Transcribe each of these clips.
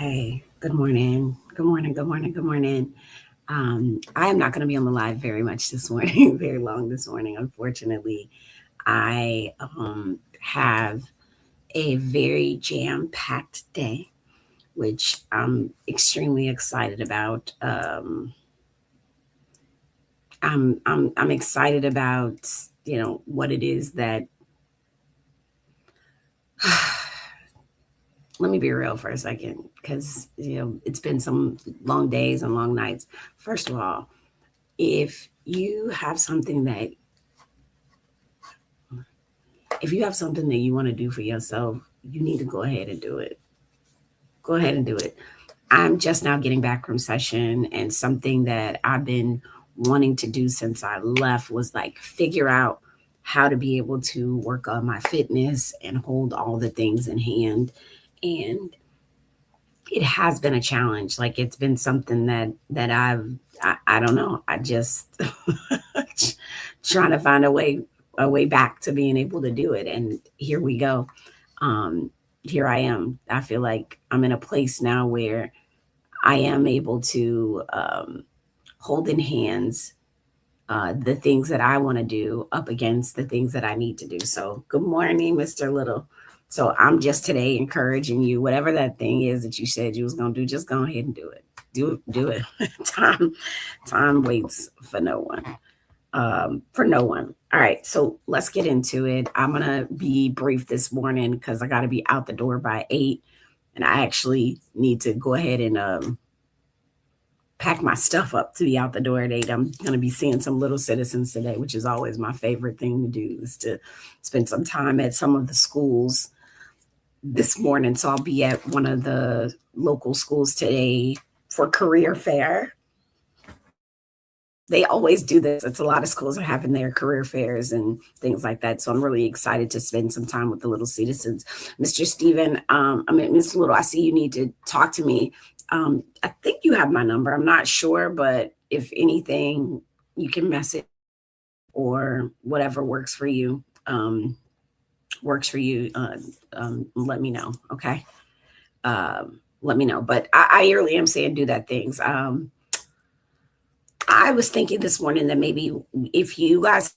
Hey, good morning. Good morning. Good morning. Good morning. I am not going to be on the live very much this morning, very long this morning. Unfortunately, I have a very jam-packed day, which I'm extremely excited about. I'm excited about what it is that. Let me be real for a second, because it's been some long days and long nights. First of all, if you have something that if you have something that you want to do for yourself, you need to go ahead and do it. Go ahead and do it. I'm just now getting back from session, and something that I've been wanting to do since I left was like figure out how to be able to work on my fitness and hold all the things in hand. And it has been a challenge. Like, it's been something that I don't know. I just trying to find a way back to being able to do it. And here we go. Um, Here I am. I feel like I'm in a place now where I am able to hold in hands the things that I want to do up against the things that I need to do. So, good morning, Mr. Little. So, I'm just today encouraging you, whatever that thing is that you said you was gonna do, just go ahead and do it. Do it. Time waits for no one. For no one. All right, so let's get into it. I'm gonna be brief this morning because I got to be out the door by 8, and I actually need to go ahead and pack my stuff up to be out the door at 8. I'm going to be seeing some little citizens today, which is always my favorite thing to do, is to spend some time at some of the schools this morning. So I'll be at one of the local schools today for career fair. They always do this. It's a lot of schools are having their career fairs and things like that. So I'm really excited to spend some time with the little citizens. Mr. Stephen, Mr. Little, I see you need to talk to me. I think you have my number. I'm not sure, but if anything, you can message or whatever works for you. Let me know. Okay. Let me know. But I really am saying do that things. I was thinking this morning that maybe if you guys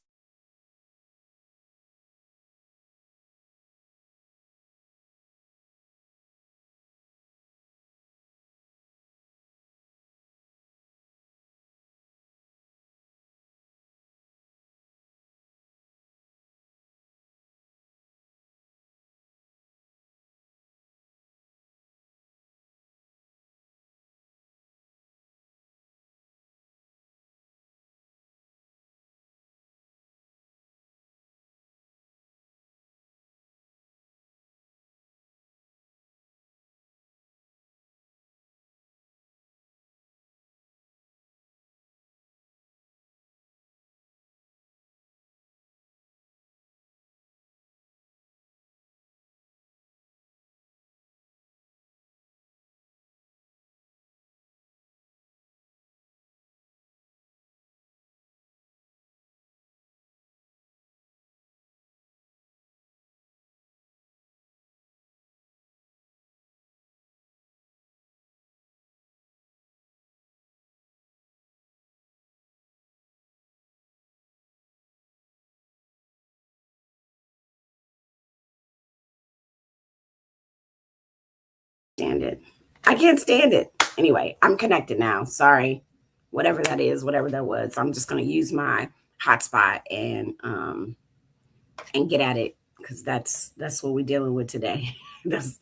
stand it. I can't stand it. Anyway, I'm connected now. Sorry. Whatever that is, whatever that was. I'm just gonna use my hotspot and get at it, because that's what we're dealing with today. that's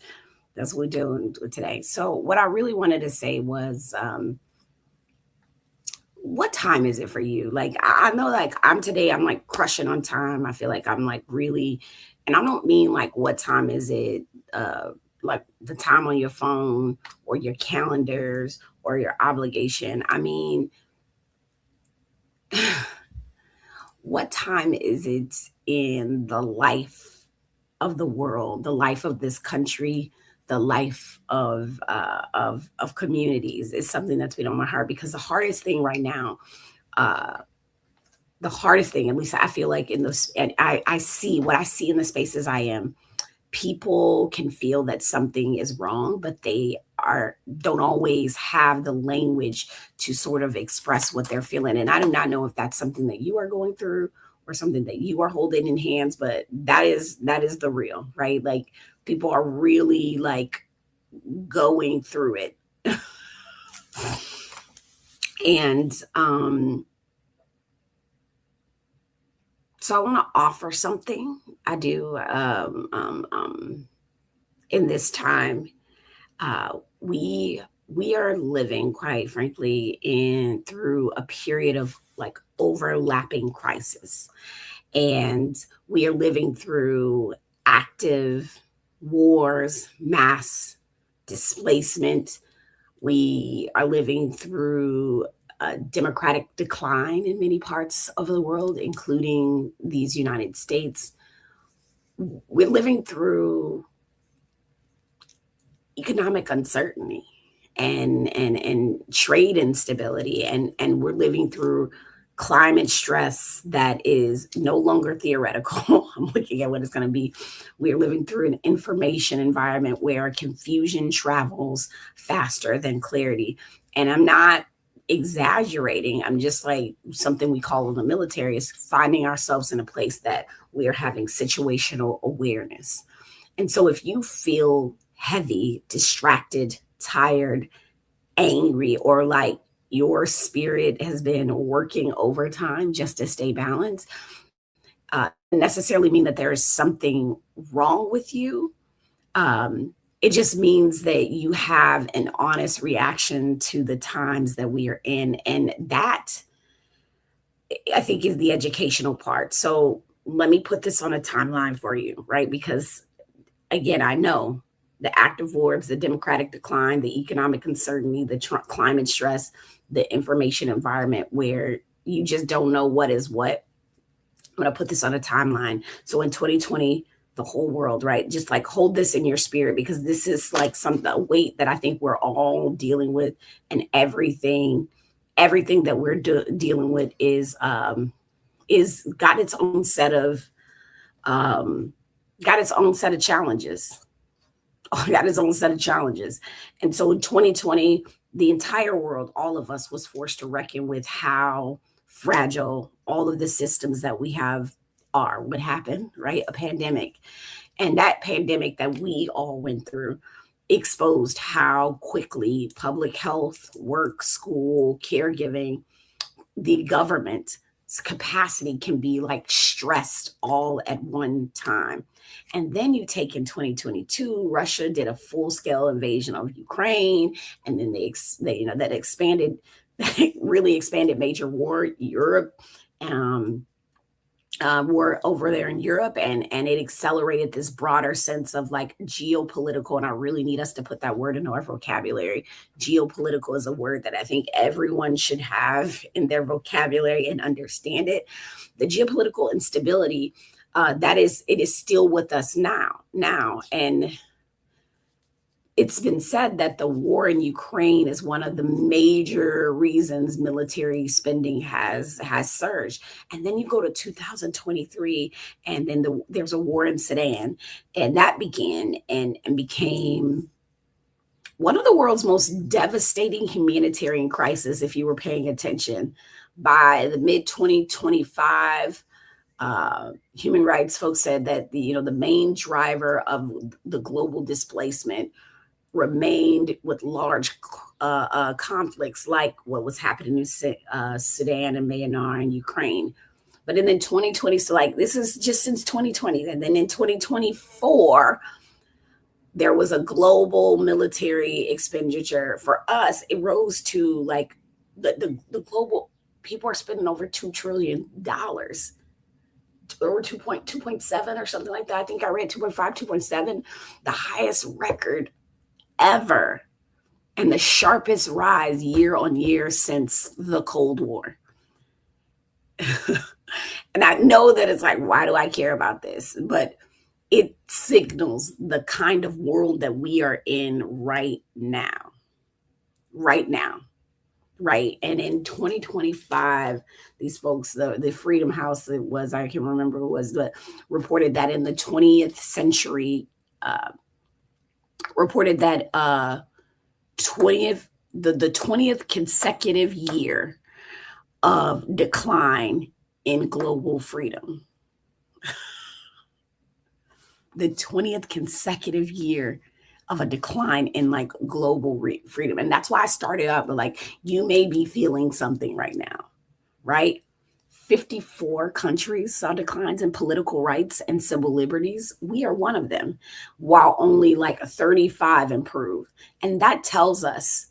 that's what we're dealing with today. So what I really wanted to say was what time is it for you? Like, I know, like, I'm like crushing on time. I feel like I'm like really, and I don't mean like what time is it, like the time on your phone or your calendars or your obligation. I mean, what time is it in the life of the world, the life of this country, the life of communities is something that's been on my heart, because the hardest thing right now, uh, the hardest thing, at least I feel like in those, and I see what I see in the spaces I am, people can feel that something is wrong, but they don't always have the language to sort of express what they're feeling. And I do not know if that's something that you are going through or something that you are holding in hands, but that is the real, right? Like people are really like going through it. And so I want to offer something. I do in this time. We are living, quite frankly, in through a period of like overlapping crisis, and we are living through active wars, mass displacement. We are living through a democratic decline in many parts of the world, including these United States. We're living through economic uncertainty and trade instability, and we're living through climate stress that is no longer theoretical. I'm looking at what it's going to be. We're living through an information environment where confusion travels faster than clarity. And I'm not exaggerating. I'm just like something we call in the military is finding ourselves in a place that we are having situational awareness. And so if you feel heavy, distracted, tired, angry, or like your spirit has been working overtime just to stay balanced, necessarily mean that there is something wrong with you. It just means that you have an honest reaction to the times that we are in. And that, I think, is the educational part. So let me put this on a timeline for you, right? Because again, I know the active wars, the democratic decline, the economic uncertainty, the climate stress, the information environment where you just don't know what is what. I'm going to put this on a timeline. So in 2020, the whole world, right? Just like hold this in your spirit, because this is like a weight that I think we're all dealing with, and everything that we're dealing with is got its own set of challenges. Got its own set of challenges. And so in 2020, the entire world, all of us, was forced to reckon with how fragile all of the systems that we have are. What happened, right? A pandemic. And that pandemic that we all went through exposed how quickly public health, work, school, caregiving, the government's capacity can be like stressed all at one time. And then you take in 2022, Russia did a full scale invasion of Ukraine, and then that expanded, that really expanded major war Europe. War over there in Europe, and it accelerated this broader sense of like geopolitical. And I really need us to put that word in our vocabulary. Geopolitical is a word that I think everyone should have in their vocabulary and understand it. The geopolitical instability, it is still with us now, and it's been said that the war in Ukraine is one of the major reasons military spending has surged. And then you go to 2023, and then there's a war in Sudan, and that began and became one of the world's most devastating humanitarian crises, if you were paying attention. By the mid 2025, human rights folks said that the main driver of the global displacement remained with large conflicts like what was happening in Sudan and Myanmar and Ukraine. But then in 2020, so like this is just since 2020, and then in 2024, there was a global military expenditure for us. It rose to like the global people are spending over $2 trillion, or 2.7 or something like that. I think I read 2.5, 2.7, the highest record ever, and the sharpest rise year on year since the Cold War. And I know that it's like, why do I care about this? But it signals the kind of world that we are in right now. Right now. Right. And in 2025, these folks, the Freedom House, it was, I can't remember who it was, but reported that in the 20th century, reported that 20th, the 20th consecutive year of decline in global freedom. The 20th consecutive year of a decline in like global freedom. And that's why I started out, but like, you may be feeling something right now, right? 54 countries saw declines in political rights and civil liberties. We are one of them, while only like 35 improved. And that tells us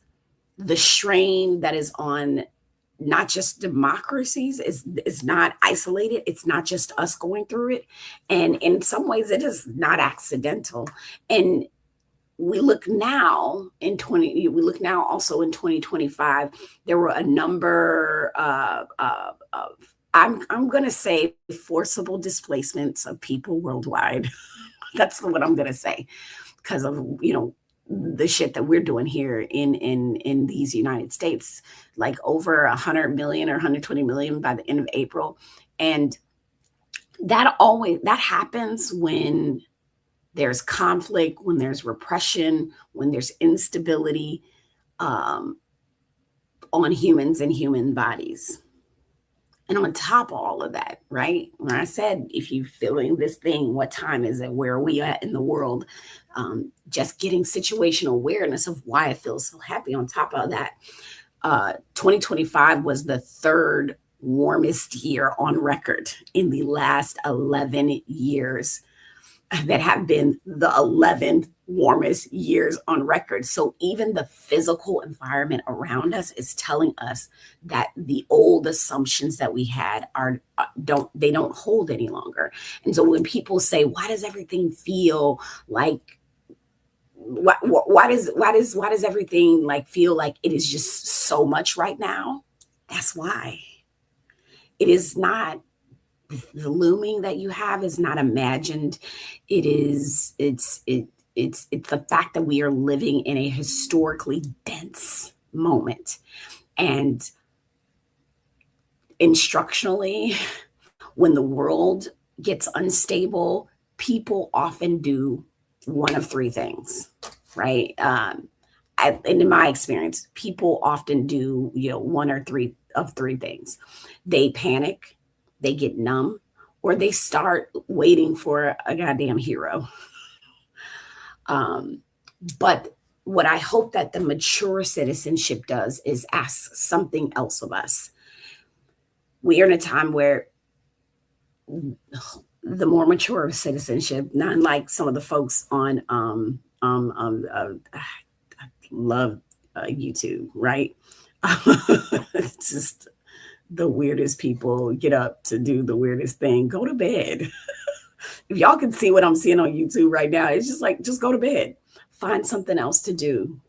the strain that is on not just democracies, is not isolated. It's not just us going through it. And in some ways it is not accidental. And we look now also in 2025, there were a number of I'm going to say forcible displacements of people worldwide. That's what I'm going to say, because of, the shit that we're doing here in these United States, like over 100 million or 120 million by the end of April. And that happens when there's conflict, when there's repression, when there's instability um, on humans and human bodies. And on top of all of that, right? When I said, if you're feeling this thing, what time is it? Where are we at in the world? Just getting situational awareness of why I feel so happy. On top of that, 2025 was the third warmest year on record in the last 11 years, that have been the 11th warmest years on record. So even the physical environment around us is telling us that the old assumptions that we had don't hold any longer. And so when people say, why does everything feel like, why does everything like feel like it is just so much right now? That's why. It is not, the looming that you have is not imagined. It's the fact that we are living in a historically dense moment. And instructionally, when the world gets unstable, people often do one of three things, right? And in my experience, people often do, one or three of three things. They panic, they get numb, or they start waiting for a goddamn hero. Um, but what I hope that the mature citizenship does is ask something else of us. We are in a time where the more mature citizenship, not like some of the folks on I love YouTube, right? It's just the weirdest people get up to do the weirdest thing. Go to bed. If y'all can see what I'm seeing on YouTube right now, it's just like, just go to bed. Find something else to do.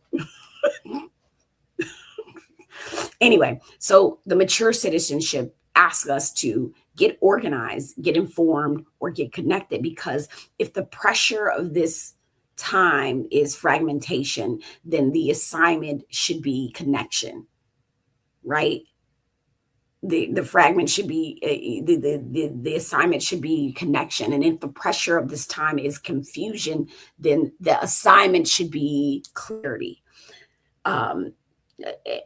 Anyway, so the mature citizenship asks us to get organized, get informed, or get connected, because if the pressure of this time is fragmentation, then the assignment should be connection, right? The fragment should be the assignment should be connection. And if the pressure of this time is confusion, then the assignment should be clarity. um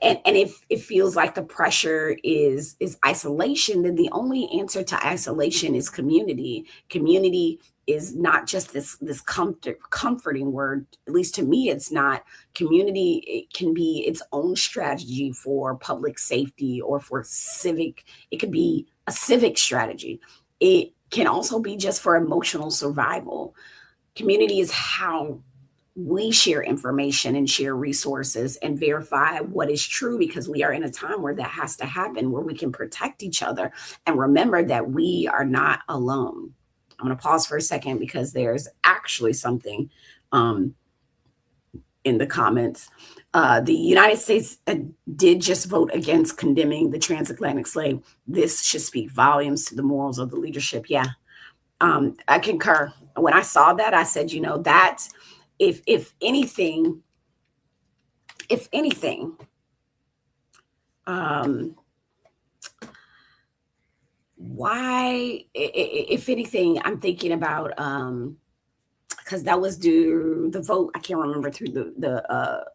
and if it feels like the pressure is isolation, then the only answer to isolation is community. Community is not just this comforting word. At least to me, it's not. Community, it can be its own strategy for public safety or for civic. It could be a civic strategy. It can also be just for emotional survival. Community is how we share information and share resources and verify what is true, because we are in a time where that has to happen, where we can protect each other and remember that we are not alone. I'm going to pause for a second because there's actually something um, in the comments. The United States did just vote against condemning the transatlantic slave. This should speak volumes to the morals of the leadership. Yeah, I concur. When I saw that, I said, that if anything, um, why, if anything, I'm thinking about, because that was due the vote. I can't remember through the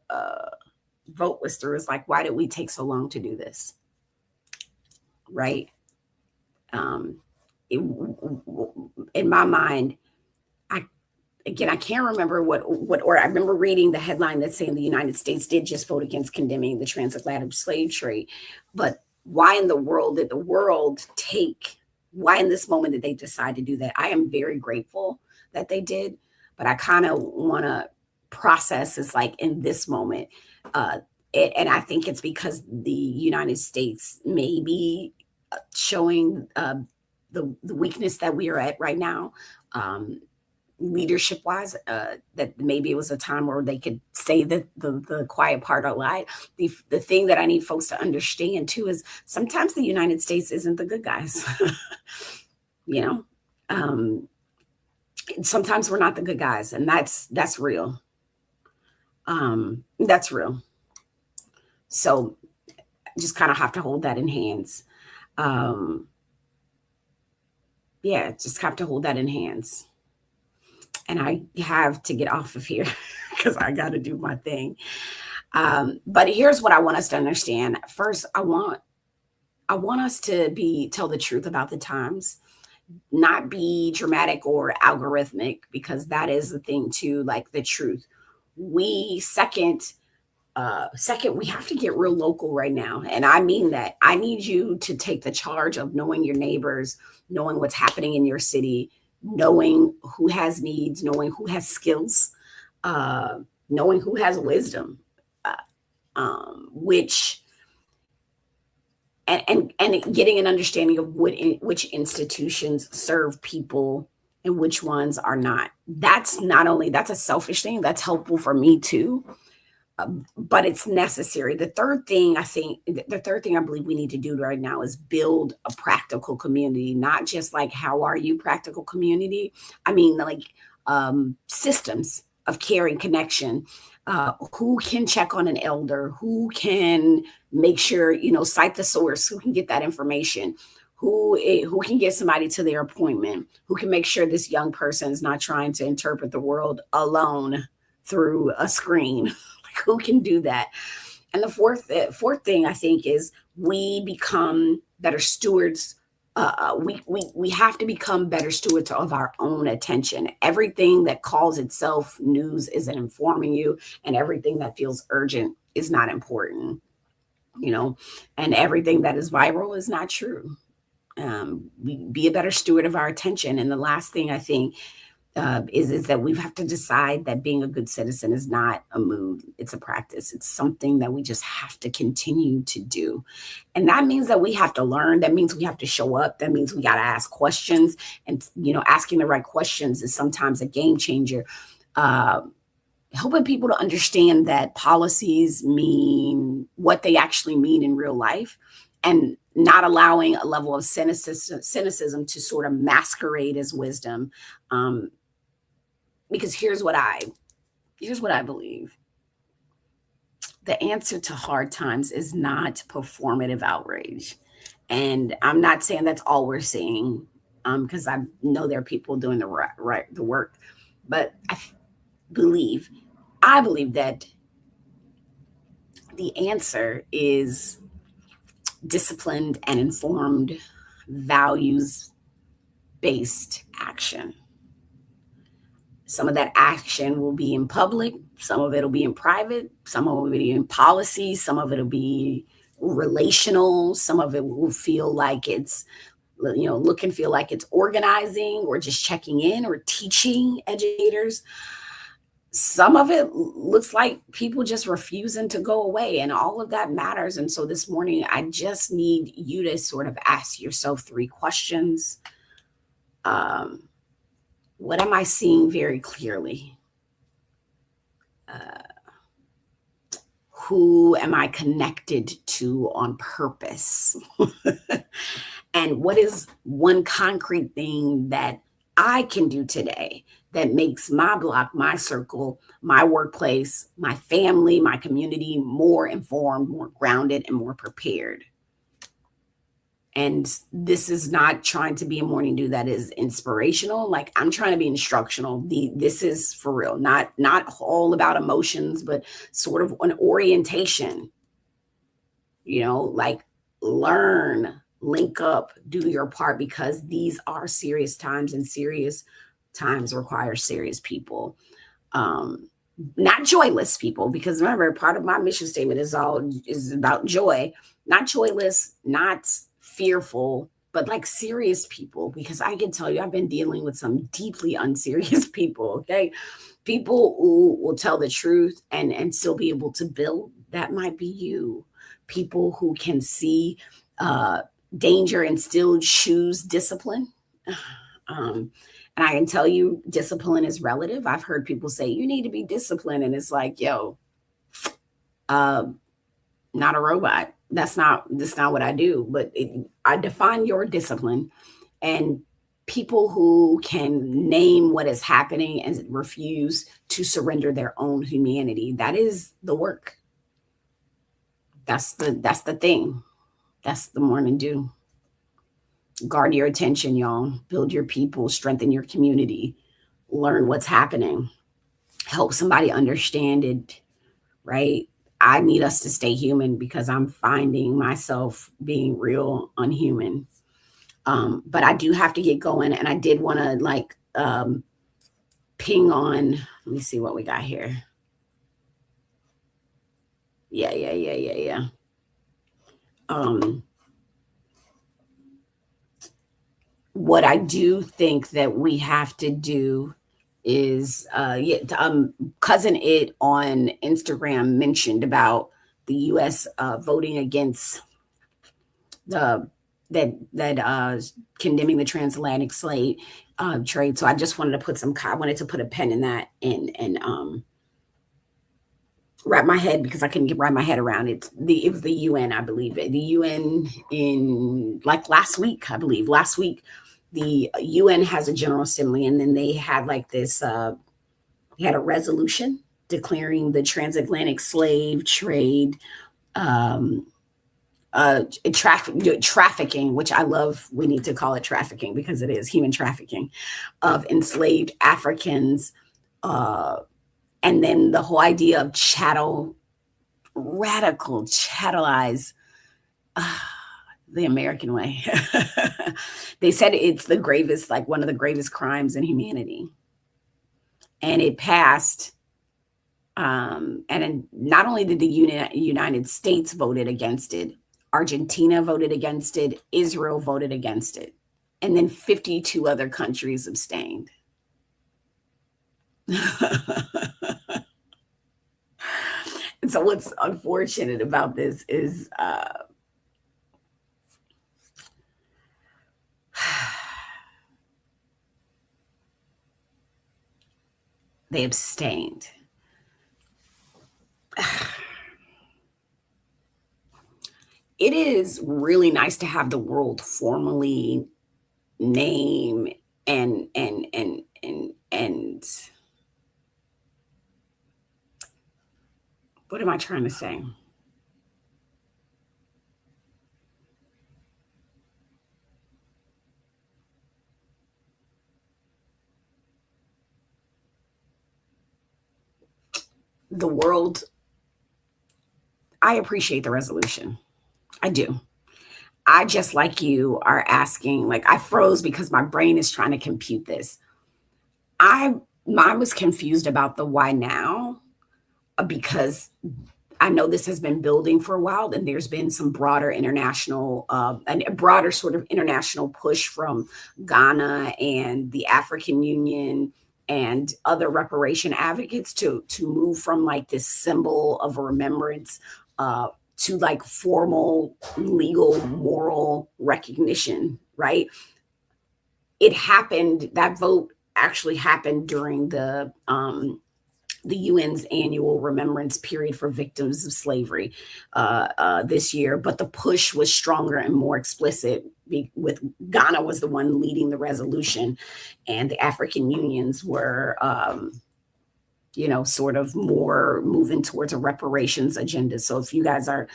vote was through, it's like, why did we take so long to do this? Right? Um, it, in my mind, I again, I can't remember or I remember reading the headline that's saying the United States did just vote against condemning the transatlantic slave trade. But why in the world did the world take, why in this moment did they decide to do that? I am very grateful that they did, but I kind of want to process is like in this moment. Uh, and I think it's because the United States may be showing the weakness that we are at right now. Leadership wise, that maybe it was a time where they could say the quiet part out loud. The thing that I need folks to understand too is sometimes the United States isn't the good guys. you know, sometimes we're not the good guys, and that's real. That's real. So just kind of have to hold that in hands. Um, yeah, just have to hold that in hands. And I have to get off of here because I got to do my thing. But here's what I want us to understand. First, I want us to tell the truth about the times, not be dramatic or algorithmic, because that is the thing too, like the truth. We second, we have to get real local right now. And I mean that. I need you to take the charge of knowing your neighbors, knowing what's happening in your city, knowing who has needs, knowing who has skills, knowing who has wisdom, uh, which and getting an understanding of which institutions serve people and which ones are not. That's not only that's a selfish thing. That's helpful for me too, but it's necessary. The third thing I believe we need to do right now is build a practical community, not just like, how are you practical community? I mean, like systems of care and connection. Who can check on an elder? Who can make sure, cite the source? Who can get that information? Who can get somebody to their appointment? Who can make sure this young person is not trying to interpret the world alone through a screen? Who can do that? And the fourth thing I think is we become better stewards. We have to become better stewards of our own attention. Everything that calls itself news isn't informing you, and everything that feels urgent is not important. And everything that is viral is not true. We be a better steward of our attention. And the last thing I think is that we have to decide that being a good citizen is not a mood, it's a practice. It's something that we just have to continue to do. And that means that we have to learn. That means we have to show up. That means we got to ask questions. And, asking the right questions is sometimes a game changer. Helping people to understand that policies mean what they actually mean in real life, and not allowing a level of cynicism to sort of masquerade as wisdom. Because here's what I believe. The answer to hard times is not performative outrage. And I'm not saying that's all we're seeing, because I know there are people doing the work. But believe that the answer is disciplined and informed, values-based action. Some of that action will be in public, some of it will be in private, some of it will be in policy, some of it will be relational, some of it will feel like it's, look and feel like it's organizing or just checking in or teaching educators. Some of it looks like people just refusing to go away, and all of that matters. And so this morning, I just need you to sort of ask yourself 3 questions. What am I seeing very clearly? Who am I connected to on purpose? And what is one concrete thing that I can do today that makes my block, my circle, my workplace, my family, my community more informed, more grounded, and more prepared? And this is not trying to be a morning dew that is inspirational. Like, I'm trying to be instructional. This is for real, not all about emotions, but sort of an orientation, like, learn, link up, do your part, because these are serious times, and serious times require serious people. Um, Not joyless people, because remember, part of my mission statement is about joy, not joyless, not fearful, but like serious people, because I can tell you, I've been dealing with some deeply unserious people. Okay, people who will tell the truth and still be able to build. That might be you. People who can see uh, danger and still choose discipline. Um, and I can tell you, discipline is relative. I've heard people say you need to be disciplined, and it's like, yo, uh, not a robot. That's not what I do. But I define your discipline, and people who can name what is happening and refuse to surrender their own humanity. That is the work. That's the thing. That's the morning dew. Guard your attention, y'all. Build your people, strengthen your community, learn what's happening, help somebody understand it, right? I need us to stay human, because I'm finding myself being real unhuman. But I do have to get going, and I did want to, like, ping on. Let me see what we got here. Yeah. Um, what I do think that we have to do is, yeah, cousin it on Instagram mentioned about the U.S. Voting against the that condemning the transatlantic slave trade. So I just wanted to I wanted to put a pen in that, and wrap my head, because I couldn't wrap my head around it. It was the UN, I believe. The UN, in like last week, I believe. Last week, the UN has a General Assembly, and then they had like this. They had a resolution declaring the transatlantic slave trade, um, trafficking, which I love. We need to call it trafficking, because it is human trafficking of enslaved Africans. And then the whole idea of radical chattelize, uh, the American way. They said it's the gravest, like one of the gravest crimes in humanity. And it passed. And not only did the United States voted against it, Argentina voted against it, Israel voted against it, and then 52 other countries abstained. And so what's unfortunate about this is they abstained. It is really nice to have the world formally name and what am I trying to say? The world, I appreciate the resolution. I do. I, just like you, are asking, like, I froze because my brain is trying to compute this. I Mine was confused about the why now, because I know this has been building for a while, and there's been some broader international, and a broader sort of international push from Ghana and the African Union and other reparation advocates to move from like this symbol of remembrance, to like formal legal moral recognition. Right? It happened. That vote actually happened during the UN's annual remembrance period for victims of slavery this year, but the push was stronger and more explicit. With Ghana was the one leading the resolution, and the African unions were, sort of more moving towards a reparations agenda. So if you guys are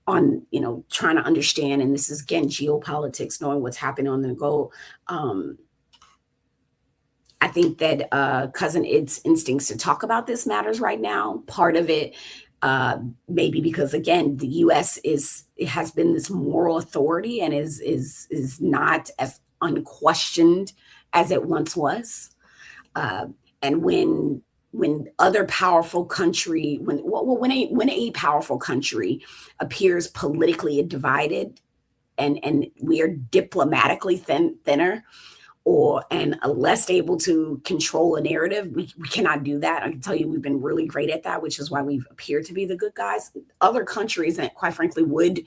on, trying to understand, and this is again geopolitics, knowing what's happening on the go. I think that cousin Id's instincts to talk about this matters right now. Part of it, maybe because again, the U.S. it has been this moral authority and is not as unquestioned as it once was. And when other powerful country, when a powerful country appears politically divided, and we are diplomatically thinner, and less able to control a narrative, we cannot do that. I can tell you we've been really great at that, which is why we've appeared to be the good guys. Other countries that quite frankly would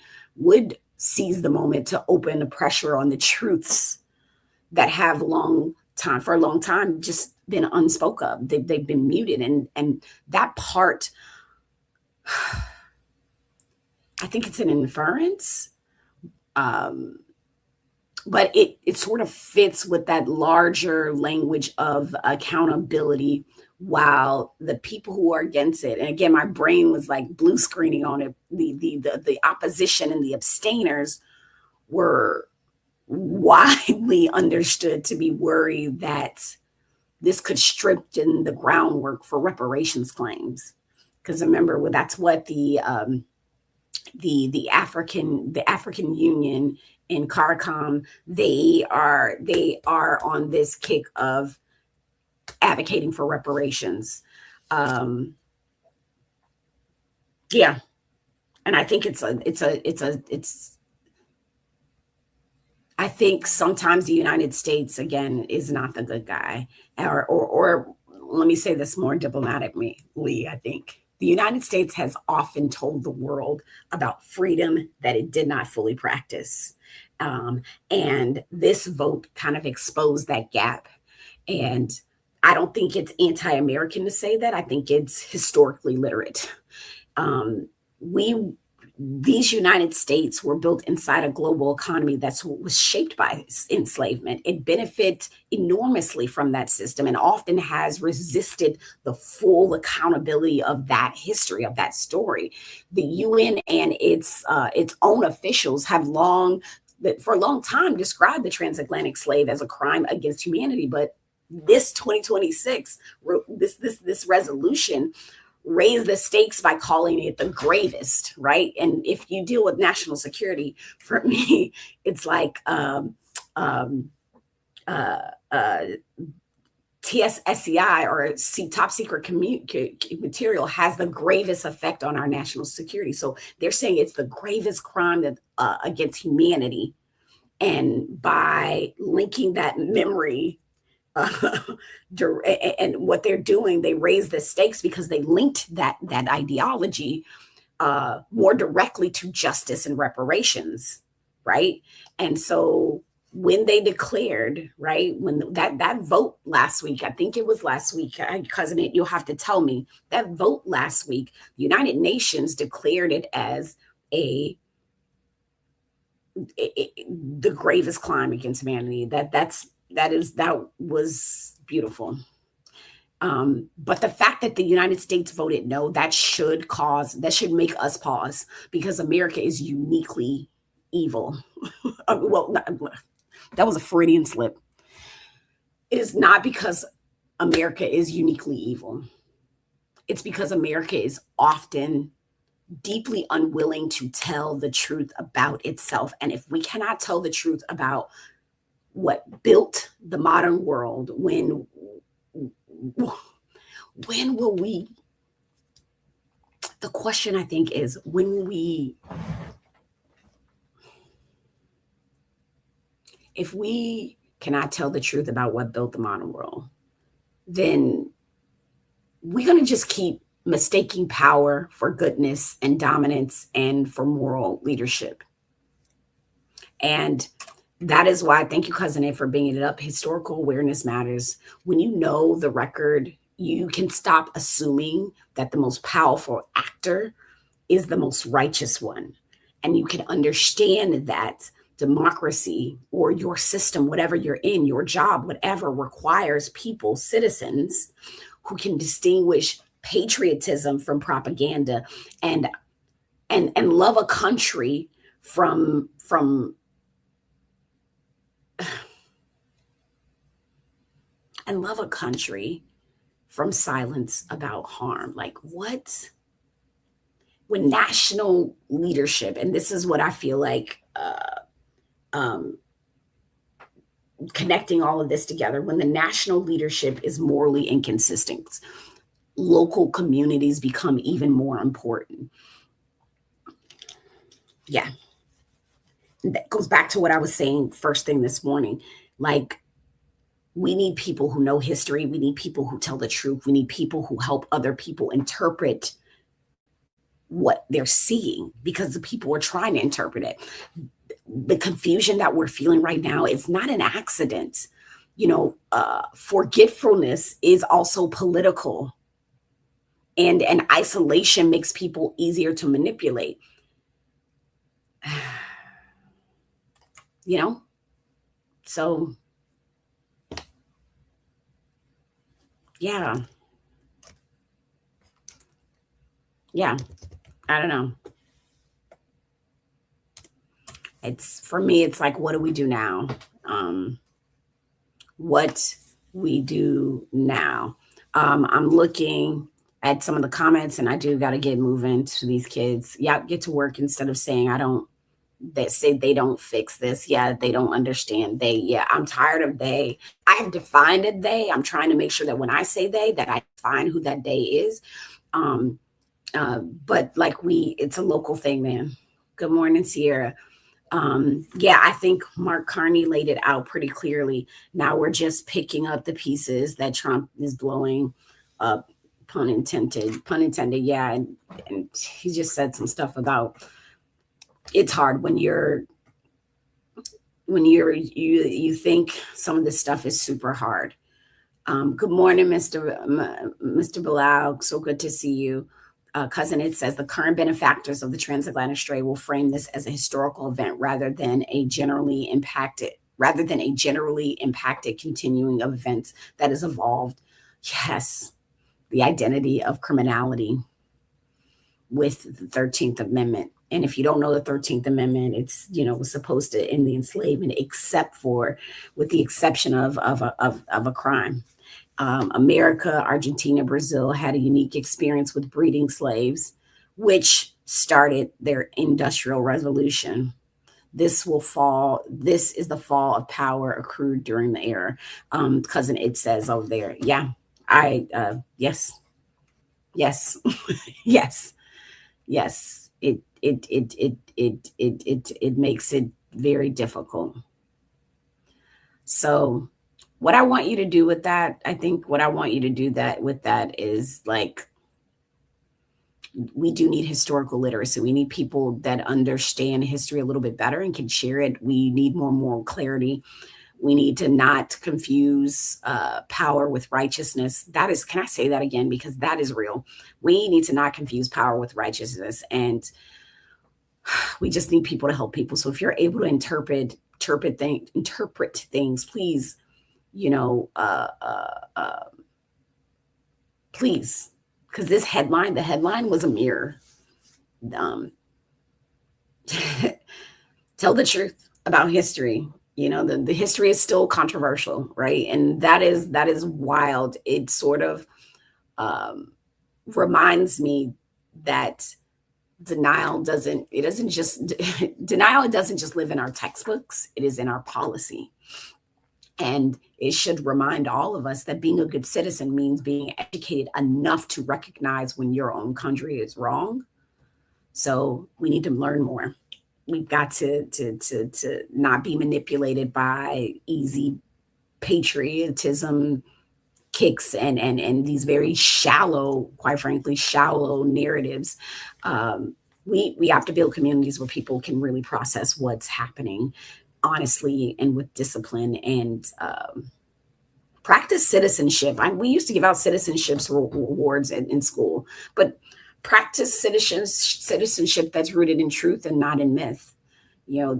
seize the moment to open the pressure on the truths that have for a long time just been unspoke of. They've been muted, and that part, I think it's an inference. But it sort of fits with that larger language of accountability, while the people who are against it, and again, my brain was like blue screening on it, the opposition and the abstainers were widely understood to be worried that this could strengthen the groundwork for reparations claims. Because remember, well, that's what the African Union in CARICOM, they are on this kick of advocating for reparations. Yeah, and I think I think sometimes the United States again is not the good guy, or let me say this more diplomatically. I think the United States has often told the world about freedom that it did not fully practice. And this vote kind of exposed that gap. And I don't think it's anti-American to say that. I think it's historically literate. These United States were built inside a global economy that was shaped by enslavement. It benefits enormously from that system and often has resisted the full accountability of that history, of that story. The UN and its own officials have for a long time described the transatlantic slave as a crime against humanity. But this 2026, this resolution raise the stakes by calling it the gravest, right? And if you deal with national security, for me, it's like TSSCI or top secret material has the gravest effect on our national security. So they're saying it's the gravest crime that against humanity. And by linking that memory, and what they're doing, they raise the stakes because they linked that ideology more directly to justice and reparations, right? And so when they declared, right, when that vote last week, I think it was last week, cousin, you'll have to tell me, that vote last week, the United Nations declared it as the gravest crime against humanity. That was beautiful. But the fact that the United States voted no, that should make us pause, because America is uniquely evil. Well, that was a Freudian slip. It is not because America is uniquely evil. It's because America is often deeply unwilling to tell the truth about itself. And if we cannot tell the truth about what built the modern world, when will we? The question, I think, is when will we? If we cannot tell the truth about what built the modern world, then we're going to just keep mistaking power for goodness and dominance and for moral leadership. And that is why, thank you, cousin Ed, for bringing it up. Historical awareness matters. When you know the record, you can stop assuming that the most powerful actor is the most righteous one. And you can understand that democracy or your system, whatever you're in, your job, whatever, requires people, citizens, who can distinguish patriotism from propaganda. And and love a country from and love a country from silence about harm. Like, what? When national leadership, and this is what I feel like, um, connecting all of this together, when the national leadership is morally inconsistent, local communities become even more important. Yeah. That goes back to what I was saying first thing this morning. Like, we need people who know history. We need people who tell the truth. We need people who help other people interpret what they're seeing, because the people are trying to interpret it. The confusion that we're feeling right now is not an accident. Forgetfulness is also political, and isolation makes people easier to manipulate. you know so yeah, yeah, I don't know. It's, for me, it's like, what do we do now? What we do now. I'm looking at some of the comments, and I do got to get moving to these kids. Yeah, get to work instead of saying I don't. That say they don't fix this. Yeah, they don't understand. Yeah, I'm tired of they. I have defined a they. I'm trying to make sure that when I say they, that I define who that they is. Um, but like, it's a local thing, man. Good morning, Sierra. Yeah, I think Mark Carney laid it out pretty clearly. Now we're just picking up the pieces that Trump is blowing up, pun intended, pun intended. Yeah. And he just said some stuff about, it's hard when you think some of this stuff is super hard. Good morning, Mr. Bilal. So good to see you. Cousin, it says the current benefactors of the transatlantic trade will frame this as a historical event rather than a generally impacted continuing of events that has evolved. Yes, the identity of criminality with the 13th Amendment. And if you don't know the 13th Amendment, it's, was supposed to end the enslavement, with the exception of a crime. America, Argentina, Brazil had a unique experience with breeding slaves, which started their industrial revolution. This is the fall of power accrued during the era. Cousin, it says over there. Yeah, yes, yes, yes, yes. It makes it very difficult. So what I want you to do with that, I think what I want you to do with that is, like, we do need historical literacy. We need people that understand history a little bit better and can share it. We need more moral clarity. We need to not confuse power with righteousness. That is, can I say that again? Because that is real. We need to not confuse power with righteousness. And we just need people to help people. So if you're able to interpret things, please, please, because the headline was a mirror. Tell the truth about history. The history is still controversial, right? And that is wild. It sort of reminds me that denial doesn't just live in our textbooks. It is in our policy. And it should remind all of us that being a good citizen means being educated enough to recognize when your own country is wrong. So we need to learn more. We've got to not be manipulated by easy patriotism kicks and these very shallow, quite frankly, shallow narratives. We have to build communities where people can really process what's happening honestly and with discipline, and practice citizenship. We used to give out citizenships rewards in school, but practice citizenship that's rooted in truth and not in myth.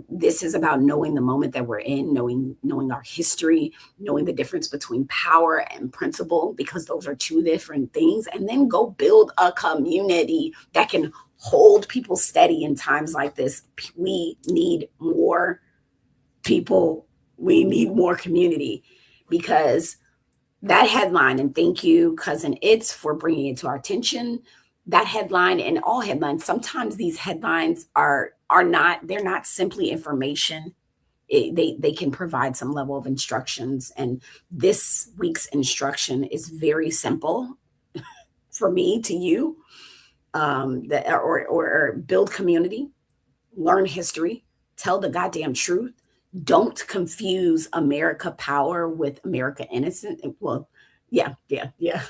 This is about knowing the moment that we're in, knowing our history, knowing the difference between power and principle, because those are two different things, and then go build a community that can hold people steady in times like this. We need more people. We need more community, because that headline, and thank you, Cousin It's, for bringing it to our attention. That headline, and all headlines, sometimes these headlines are not, they're not simply information. They can provide some level of instructions, and this week's instruction is very simple for me to you. Or build community, learn history, tell the goddamn truth. Don't confuse America power with America innocent. Well, yeah, yeah, yeah.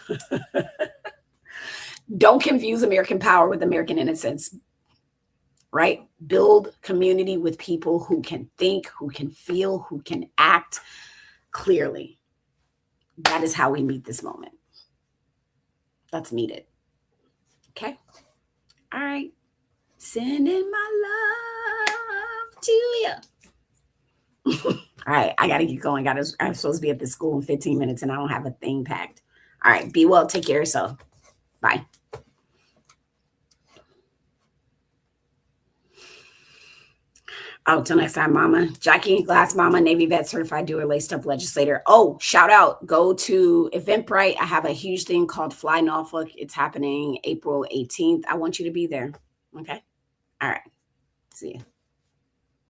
Don't confuse American power with American innocence, right? Build community with people who can think, who can feel, who can act clearly. That is how we meet this moment. Let's meet it. Okay. All right. Sending my love to you. All right, I got to get going. I'm supposed to be at the school in 15 minutes and I don't have a thing packed. All right, be well. Take care of yourself. Bye. Oh, till next time, Mama. Jackie Glass Mama, Navy Vet Certified Doer, Laced Up Legislator. Oh, shout out. Go to Eventbrite. I have a huge thing called Fly Norfolk. It's happening April 18th. I want you to be there. Okay. All right. See you.